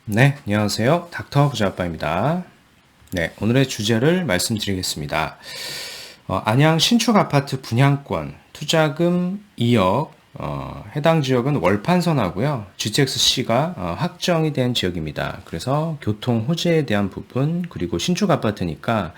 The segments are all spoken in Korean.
네, 안녕하세요. 닥터 부자아빠입니다. 네, 오늘의 주제를 말씀드리겠습니다. 안양 신축 아파트 분양권, 투자금 2억, 해당 지역은 월판선하고요. GTX-C가 확정이 된 지역입니다. 그래서 교통 호재에 대한 부분, 그리고 신축 아파트니까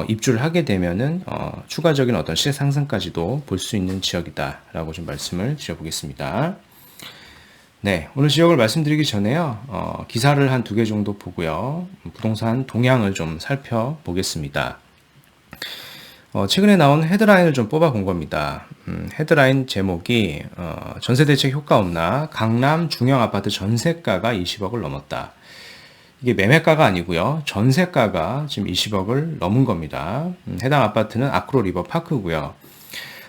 입주를 하게 되면은 추가적인 어떤 시세 상승까지도 볼 수 있는 지역이다라고 좀 말씀을 드려보겠습니다. 네, 오늘 지역을 말씀드리기 전에요, 기사를 한 두 개 정도 보고요, 부동산 동향을 좀 살펴보겠습니다. 최근에 나온 헤드라인을 좀 뽑아본 겁니다. 헤드라인 제목이, 전세대책 효과 없나? 강남 중형 아파트 전세가가 20억을 넘었다. 이게 매매가가 아니고요, 전세가가 지금 20억을 넘은 겁니다. 해당 아파트는 아크로 리버파크고요.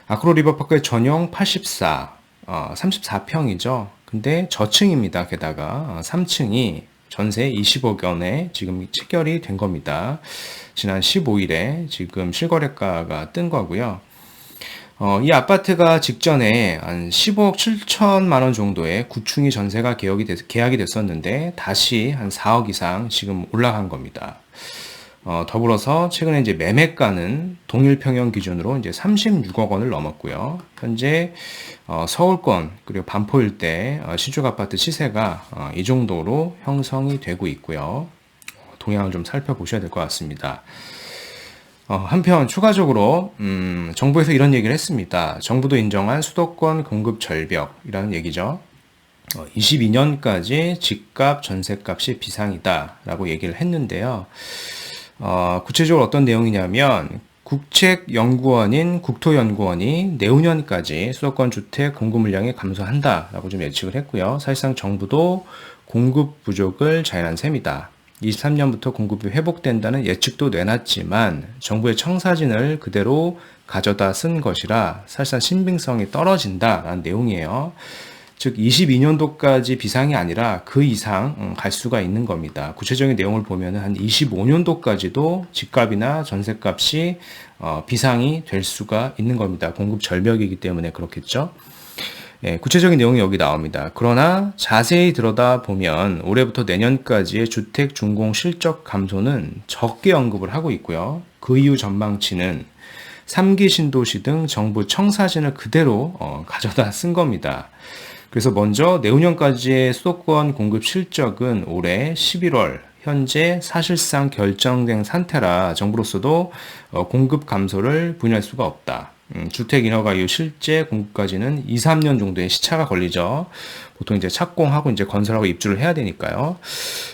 아크로 리버파크의 전용 84, 34평이죠. 근데 저층입니다. 게다가 3층이 전세 20억 원에 지금 체결이 된 겁니다. 지난 15일에 지금 실거래가가 뜬 거고요. 이 아파트가 직전에 한 15억 7천만 원 정도의 9층이 전세가 계약이 됐었는데 다시 한 4억 이상 지금 올라간 겁니다. 더불어서 최근에 이제 매매가는 동일 평형 기준으로 이제 36억 원을 넘었고요. 현재 서울권 그리고 반포 일대 신축 아파트 시세가 이 정도로 형성이 되고 있고요. 동향을 좀 살펴보셔야 될 것 같습니다. 한편 추가적으로 정부에서 이런 얘기를 했습니다. 정부도 인정한 수도권 공급 절벽이라는 얘기죠. 22년까지 집값 전세값이 비상이다라고 얘기를 했는데요. 구체적으로 어떤 내용이냐면 국책연구원인 국토연구원이 내후년까지 수도권 주택 공급 물량이 감소한다라고 좀 예측을 했고요. 사실상 정부도 공급 부족을 자인한 셈이다. 23년부터 공급이 회복된다는 예측도 내놨지만 정부의 청사진을 그대로 가져다 쓴 것이라 사실상 신빙성이 떨어진다라는 내용이에요. 즉 22년도까지 비상이 아니라 그 이상 갈 수가 있는 겁니다. 구체적인 내용을 보면 한 25년도까지도 집값이나 전세값이 비상이 될 수가 있는 겁니다. 공급 절벽이기 때문에 그렇겠죠. 예, 구체적인 내용이 여기 나옵니다. 그러나 자세히 들여다보면 올해부터 내년까지의 주택 준공 실적 감소는 적게 언급을 하고 있고요. 그 이후 전망치는 3기 신도시 등 정부 청사진을 그대로 가져다 쓴 겁니다. 그래서 먼저 내후년까지의 수도권 공급 실적은 올해 11월 현재 사실상 결정된 상태라 정부로서도 공급 감소를 부인할 수가 없다. 주택 인허가 이후 실제 공급까지는 2, 3년 정도의 시차가 걸리죠. 보통 이제 착공하고 이제 건설하고 입주를 해야 되니까요.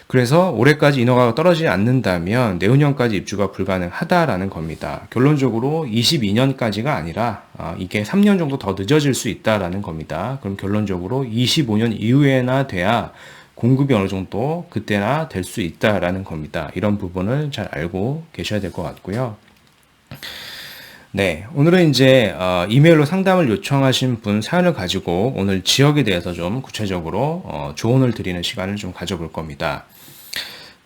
그래서 올해까지 인허가가 떨어지지 않는다면 내후년까지 입주가 불가능하다라는 겁니다. 결론적으로 22년까지가 아니라 이게 3년 정도 더 늦어질 수 있다라는 겁니다. 그럼 결론적으로 25년 이후에나 돼야 공급이 어느 정도 그때나 될 수 있다라는 겁니다. 이런 부분을 잘 알고 계셔야 될 것 같고요. 네, 오늘은 이제 이메일로 상담을 요청하신 분 사연을 가지고 오늘 지역에 대해서 좀 구체적으로 조언을 드리는 시간을 좀 가져볼 겁니다.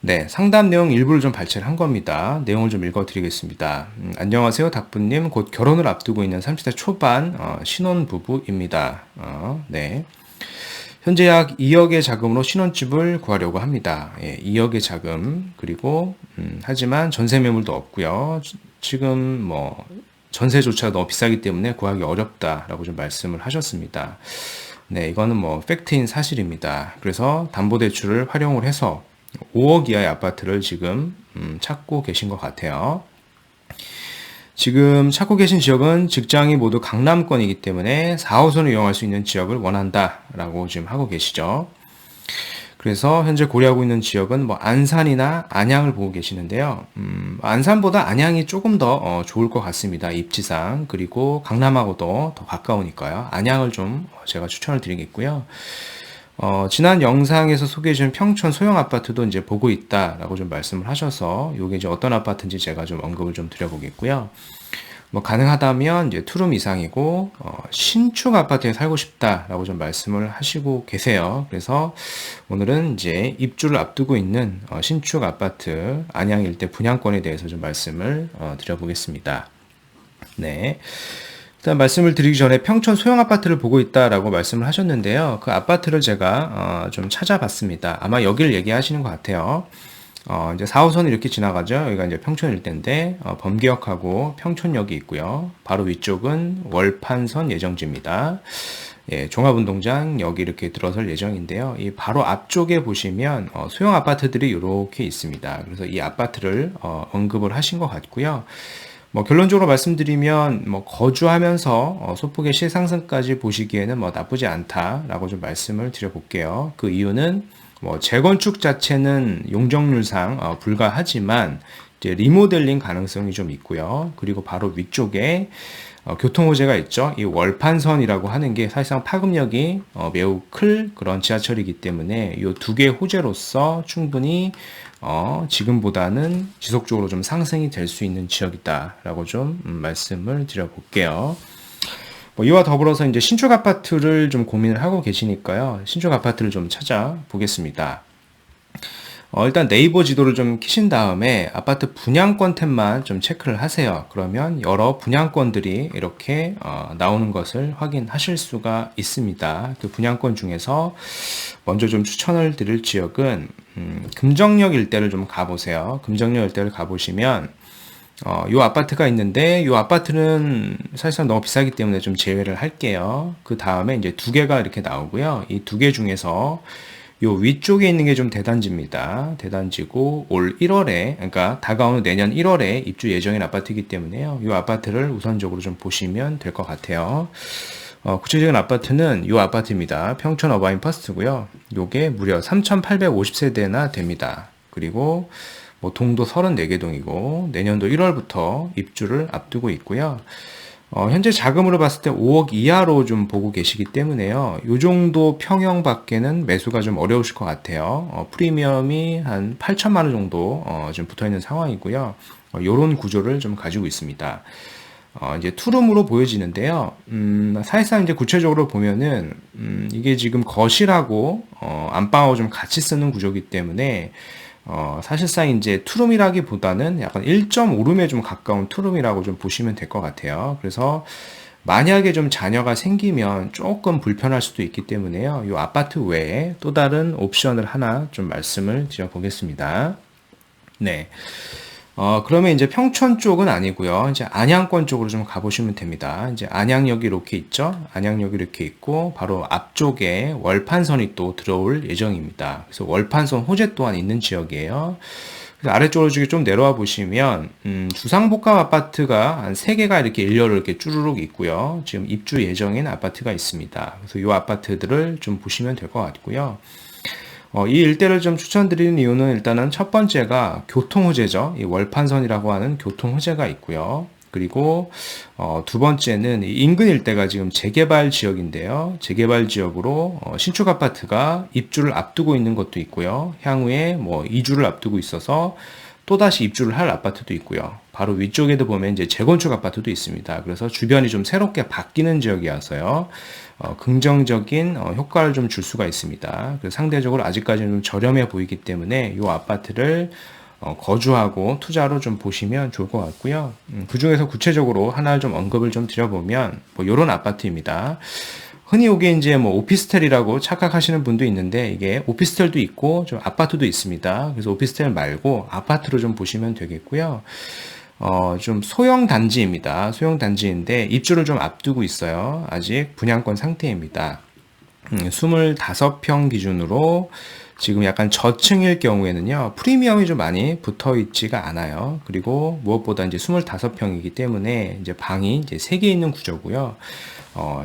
네, 상담 내용 일부를 좀 발췌를 한 겁니다. 내용을 좀 읽어드리겠습니다. 안녕하세요, 닥부님. 곧 결혼을 앞두고 있는 30대 초반 신혼부부입니다. 네. 현재 약 2억의 자금으로 신혼집을 구하려고 합니다. 예, 2억의 자금, 그리고 하지만 전세 매물도 없고요. 지금 뭐 전세조차 너무 비싸기 때문에 구하기 어렵다라고 좀 말씀을 하셨습니다. 네, 이거는 뭐 팩트인 사실입니다. 그래서 담보대출을 활용을 해서 5억 이하의 아파트를 지금 찾고 계신 것 같아요. 지금 찾고 계신 지역은 직장이 모두 강남권이기 때문에 4호선을 이용할 수 있는 지역을 원한다라고 지금 하고 계시죠. 그래서 현재 고려하고 있는 지역은 뭐 안산이나 안양을 보고 계시는데요. 안산보다 안양이 조금 더 좋을 것 같습니다. 입지상. 그리고 강남하고도 더 가까우니까요. 안양을 좀 제가 추천을 드리겠고요. 지난 영상에서 소개해 주신 평촌 소형 아파트도 이제 보고 있다라고 좀 말씀을 하셔서 요게 이제 어떤 아파트인지 제가 좀 언급을 좀 드려보겠고요. 뭐 가능하다면 이제 투룸 이상이고 신축 아파트에 살고 싶다라고 좀 말씀을 하시고 계세요. 그래서 오늘은 이제 입주를 앞두고 있는 신축 아파트 안양 일대 분양권에 대해서 좀 말씀을 드려보겠습니다. 네. 일단 말씀을 드리기 전에 평촌 소형 아파트를 보고 있다라고 말씀을 하셨는데요. 그 아파트를 제가 좀 찾아봤습니다. 아마 여기를 얘기하시는 것 같아요. 이제 4호선이 이렇게 지나가죠. 여기가 이제 평촌 일대인데, 범기역하고 평촌역이 있고요. 바로 위쪽은 월판선 예정지입니다. 예, 종합운동장 여기 이렇게 들어설 예정인데요. 이 바로 앞쪽에 보시면 소형 아파트들이 이렇게 있습니다. 그래서 이 아파트를 언급을 하신 것 같고요. 뭐 결론적으로 말씀드리면 뭐 거주하면서 소폭의 시상승까지 보시기에는 뭐 나쁘지 않다라고 좀 말씀을 드려볼게요. 그 이유는 뭐 재건축 자체는 용적률상 불가하지만 이제 리모델링 가능성이 좀 있고요. 그리고 바로 위쪽에 교통 호재가 있죠. 이 월판선이라고 하는 게 사실상 파급력이 매우 클 그런 지하철이기 때문에 이 두 개의 호재로서 충분히 지금보다는 지속적으로 좀 상승이 될 수 있는 지역이다라고 좀 말씀을 드려볼게요. 뭐 이와 더불어서 이제 신축 아파트를 좀 고민을 하고 계시니까요. 신축 아파트를 좀 찾아보겠습니다. 일단 네이버 지도를 좀 키신 다음에 아파트 분양권 탭만 좀 체크를 하세요. 그러면 여러 분양권들이 이렇게 나오는 것을 확인하실 수가 있습니다. 그 분양권 중에서 먼저 좀 추천을 드릴 지역은 금정역 일대를 좀 가보세요. 금정역 일대를 가보시면 요 아파트가 있는데 요 아파트는 사실상 너무 비싸기 때문에 좀 제외를 할게요. 그 다음에 이제 두 개가 이렇게 나오고요. 이 두 개 중에서 요 위쪽에 있는 게 좀 대단지입니다. 대단지고 올 1월에 그러니까 다가오는 내년 1월에 입주 예정인 아파트이기 때문에요. 이 아파트를 우선적으로 좀 보시면 될 것 같아요. 구체적인 아파트는 요 아파트입니다. 평촌 어바인 퍼스트고요. 요게 무려 3,850세대나 됩니다. 그리고 뭐 동도 34개 동이고 내년도 1월부터 입주를 앞두고 있고요. 현재 자금으로 봤을 때 5억 이하로 좀 보고 계시기 때문에요. 요 정도 평형 밖에는 매수가 좀 어려우실 것 같아요. 프리미엄이 한 8천만 원 정도 좀 붙어 있는 상황이고요. 요런 구조를 좀 가지고 있습니다. 이제 투룸으로 보여지는데요. 사실상 이제 구체적으로 보면은, 이게 지금 거실하고, 안방하고 좀 같이 쓰는 구조이기 때문에, 사실상 이제 투룸이라기보다는 약간 1.5룸에 좀 가까운 투룸이라고 좀 보시면 될 것 같아요. 그래서 만약에 좀 자녀가 생기면 조금 불편할 수도 있기 때문에요. 이 아파트 외에 또 다른 옵션을 하나 좀 말씀을 드려보겠습니다. 네. 그러면 이제 평촌 쪽은 아니고요. 이제 안양권 쪽으로 좀 가보시면 됩니다. 이제 안양역이 이렇게 있죠. 안양역이 이렇게 있고 바로 앞쪽에 월판선이 또 들어올 예정입니다. 그래서 월판선 호재 또한 있는 지역이에요. 그래서 아래쪽으로 좀 내려와 보시면 주상복합 아파트가 한 3개가 이렇게 일렬로 이렇게 쭈루룩 있고요. 지금 입주 예정인 아파트가 있습니다. 그래서 이 아파트들을 좀 보시면 될 것 같고요. 이 일대를 좀 추천드리는 이유는 일단은 첫 번째가 교통 호재죠. 이 월판선이라고 하는 교통 호재가 있고요. 그리고 두 번째는 이 인근 일대가 지금 재개발 지역인데요. 재개발 지역으로 신축 아파트가 입주를 앞두고 있는 것도 있고요. 향후에 뭐 이주를 앞두고 있어서 또다시 입주를 할 아파트도 있고요. 바로 위쪽에도 보면 이제 재건축 아파트도 있습니다. 그래서 주변이 좀 새롭게 바뀌는 지역이어서요. 긍정적인 효과를 좀 줄 수가 있습니다. 그래서 상대적으로 아직까지는 좀 저렴해 보이기 때문에 이 아파트를 거주하고 투자로 좀 보시면 좋을 것 같고요. 그 중에서 구체적으로 하나를 좀 언급을 좀 드려보면 뭐 이런 아파트입니다. 흔히 이게 이제 뭐 오피스텔이라고 착각하시는 분도 있는데 이게 오피스텔도 있고 좀 아파트도 있습니다. 그래서 오피스텔 말고 아파트로 좀 보시면 되겠고요. 좀 소형 단지입니다. 소형 단지인데 입주를 좀 앞두고 있어요. 아직 분양권 상태입니다. 25평 기준으로 지금 약간 저층일 경우에는요, 프리미엄이 좀 많이 붙어 있지가 않아요. 그리고 무엇보다 이제 25평이기 때문에 이제 방이 이제 3개 있는 구조고요.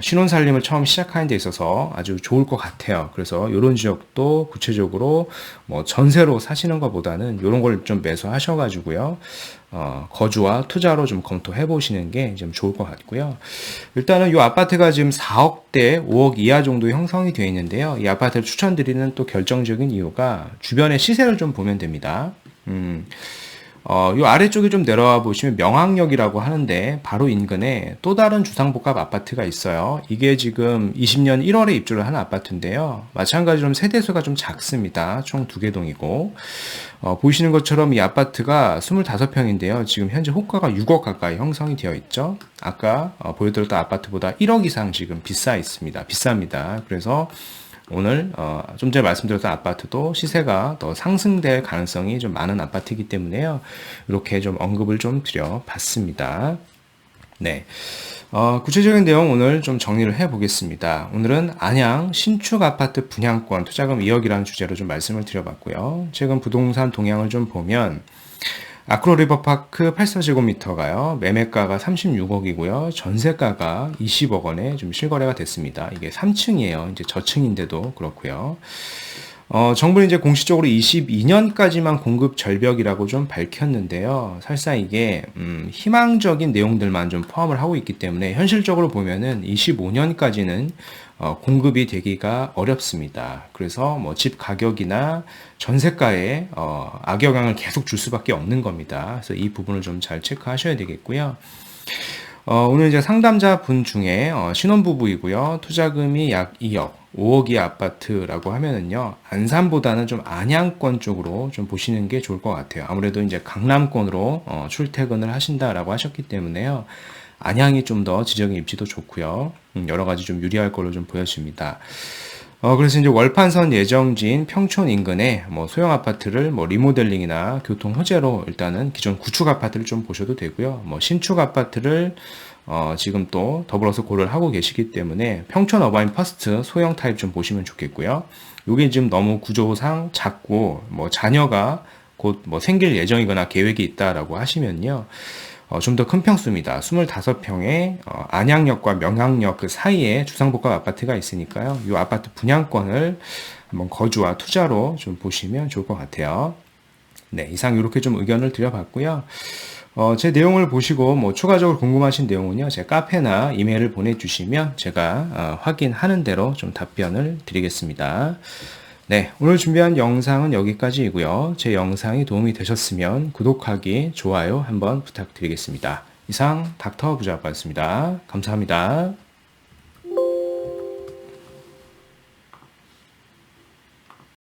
신혼 살림을 처음 시작하는 데 있어서 아주 좋을 것 같아요. 그래서 이런 지역도 구체적으로 뭐 전세로 사시는 것보다는 이런 걸 좀 매수하셔가지고요. 거주와 투자로 좀 검토해 보시는 게 좀 좋을 것 같고요. 일단은 이 아파트가 지금 4억대 5억 이하 정도 형성이 되어 있는데요. 이 아파트를 추천드리는 또 결정적인 이유가 주변의 시세를 좀 보면 됩니다. 요 아래쪽에 좀 내려와 보시면 명학역이라고 하는데 바로 인근에 또 다른 주상복합 아파트가 있어요. 이게 지금 20년 1월에 입주를 한 아파트인데요. 마찬가지로 세대수가 좀 작습니다. 총 2개 동이고 보시는 것처럼 이 아파트가 25평인데요. 지금 현재 호가가 6억 가까이 형성이 되어 있죠. 아까 보여드렸던 아파트보다 1억 이상 지금 비쌉니다. 그래서 오늘 좀 전에 말씀드렸던 아파트도 시세가 더 상승될 가능성이 좀 많은 아파트이기 때문에요. 이렇게 좀 언급을 좀 드려봤습니다. 네. 구체적인 내용 오늘 좀 정리를 해보겠습니다. 오늘은 안양 신축 아파트 분양권 투자금 2억이라는 주제로 좀 말씀을 드려봤고요. 최근 부동산 동향을 좀 보면 아크로 리버파크 84제곱미터가요. 매매가가 36억이고요. 전세가가 20억 원에 좀 실거래가 됐습니다. 이게 3층이에요. 이제 저층인데도 그렇고요. 정부는 이제 공식적으로 22년까지만 공급 절벽이라고 좀 밝혔는데요. 사실상 이게 희망적인 내용들만 좀 포함을 하고 있기 때문에 현실적으로 보면은 25년까지는 공급이 되기가 어렵습니다. 그래서 뭐 집 가격이나 전세가에 악영향을 계속 줄 수밖에 없는 겁니다. 그래서 이 부분을 좀 잘 체크하셔야 되겠고요. 오늘 이제 상담자 분 중에 신혼부부이고요. 투자금이 약 2억, 5억이 아파트라고 하면은요, 안산보다는 좀 안양권 쪽으로 좀 보시는 게 좋을 것 같아요. 아무래도 이제 강남권으로 출퇴근을 하신다라고 하셨기 때문에요. 안양이 좀 더 지정의 입지도 좋고요. 여러 가지 좀 유리할 걸로 좀 보여집니다. 그래서 이제 월판선 예정지인 평촌 인근에 뭐 소형 아파트를 뭐 리모델링이나 교통 호재로 일단은 기존 구축 아파트를 좀 보셔도 되고요. 뭐 신축 아파트를 지금 또 더불어서 고려를 하고 계시기 때문에 평촌 어바인 퍼스트 소형 타입 좀 보시면 좋겠고요. 요게 지금 너무 구조상 작고 뭐 자녀가 곧 뭐 생길 예정이거나 계획이 있다라고 하시면요. 좀 더 큰 평수입니다. 25평에 안양역과 명학역 그 사이에 주상복합 아파트가 있으니까요. 이 아파트 분양권을 한번 거주와 투자로 좀 보시면 좋을 것 같아요. 네, 이상 이렇게 좀 의견을 드려봤고요. 제 내용을 보시고 뭐 추가적으로 궁금하신 내용은요. 제 카페나 이메일을 보내주시면 제가 확인하는 대로 좀 답변을 드리겠습니다. 네, 오늘 준비한 영상은 여기까지이고요. 제 영상이 도움이 되셨으면 구독하기, 좋아요 한번 부탁드리겠습니다. 이상 닥터 부자였습니다. 감사합니다.